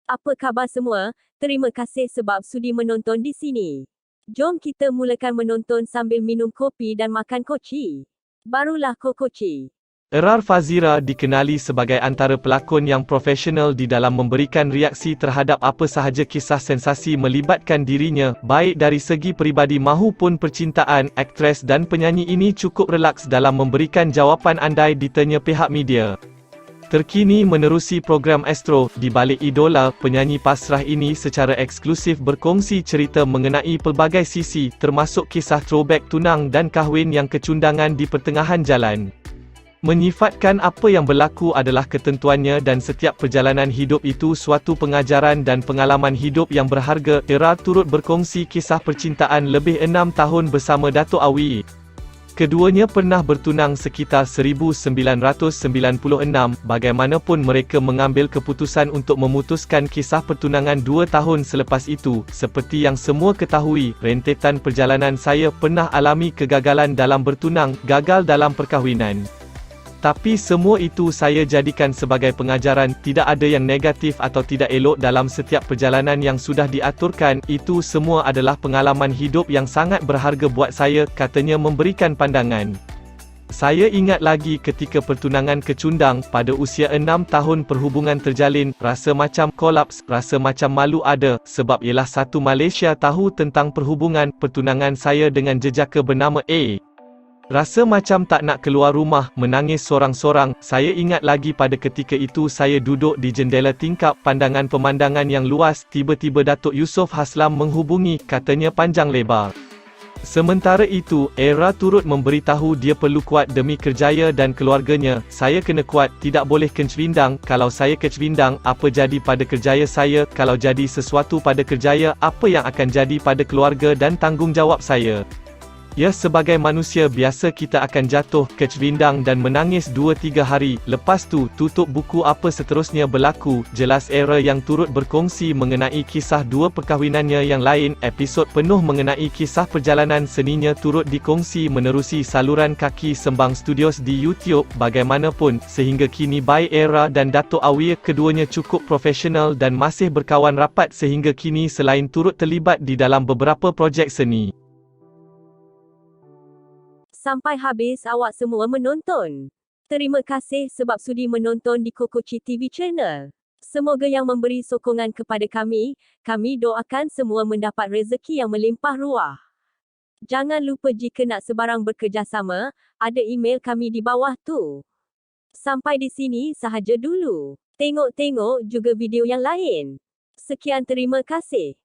Apa khabar semua? Terima kasih sebab sudi menonton di sini. Jom kita mulakan menonton sambil minum kopi dan makan koci. Barulah kokoci. Erar Fazira dikenali sebagai antara pelakon yang profesional di dalam memberikan reaksi terhadap apa sahaja kisah sensasi melibatkan dirinya, baik dari segi peribadi mahupun percintaan. Aktris dan penyanyi ini cukup relaks dalam memberikan jawapan andai ditanya pihak media. Terkini menerusi program Astro, di balik idola, penyanyi pasrah ini secara eksklusif berkongsi cerita mengenai pelbagai sisi, termasuk kisah throwback tunang dan kahwin yang kecundangan di pertengahan jalan. Menyifatkan apa yang berlaku adalah ketentuannya dan setiap perjalanan hidup itu suatu pengajaran dan pengalaman hidup yang berharga. Erar turut berkongsi kisah percintaan lebih 6 tahun bersama Dato' Awie. Keduanya pernah bertunang sekitar 1996, bagaimanapun mereka mengambil keputusan untuk memutuskan kisah pertunangan 2 tahun selepas itu. Seperti yang semua ketahui, rentetan perjalanan saya pernah alami kegagalan dalam bertunang, gagal dalam perkahwinan. Tapi semua itu saya jadikan sebagai pengajaran, tidak ada yang negatif atau tidak elok dalam setiap perjalanan yang sudah diaturkan, itu semua adalah pengalaman hidup yang sangat berharga buat saya, katanya memberikan pandangan. Saya ingat lagi ketika pertunangan kecundang, pada usia 6 tahun perhubungan terjalin, rasa macam kolaps, rasa macam malu ada, sebab ialah satu Malaysia tahu tentang perhubungan, pertunangan saya dengan jejaka bernama A. Rasa macam tak nak keluar rumah, menangis sorang-sorang. Saya ingat lagi pada ketika itu saya duduk di jendela tingkap, pandangan pemandangan yang luas, tiba-tiba Datuk Yusof Haslam menghubungi, katanya panjang lebar. Sementara itu, Era turut memberitahu dia perlu kuat demi kerjaya dan keluarganya. Saya kena kuat, tidak boleh kencwindang. Kalau saya kencwindang, apa jadi pada kerjaya saya? Kalau jadi sesuatu pada kerjaya, apa yang akan jadi pada keluarga dan tanggungjawab saya? Ya, sebagai manusia biasa kita akan jatuh, kecwindang dan menangis 2-3 hari, lepas tu, tutup buku apa seterusnya berlaku. Jelas Era yang turut berkongsi mengenai kisah dua perkahwinannya yang lain. Episod penuh mengenai kisah perjalanan seninya turut dikongsi menerusi saluran kaki Sembang Studios di YouTube. Bagaimanapun, sehingga kini baik Era dan Dato' Awie keduanya cukup profesional dan masih berkawan rapat sehingga kini selain turut terlibat di dalam beberapa projek seni. Sampai habis awak semua menonton. Terima kasih sebab sudi menonton di Kokoci TV Channel. Semoga yang memberi sokongan kepada kami doakan semua mendapat rezeki yang melimpah ruah. Jangan lupa jika nak sebarang bekerjasama, ada email kami di bawah tu. Sampai di sini sahaja dulu. Tengok-tengok juga video yang lain. Sekian, terima kasih.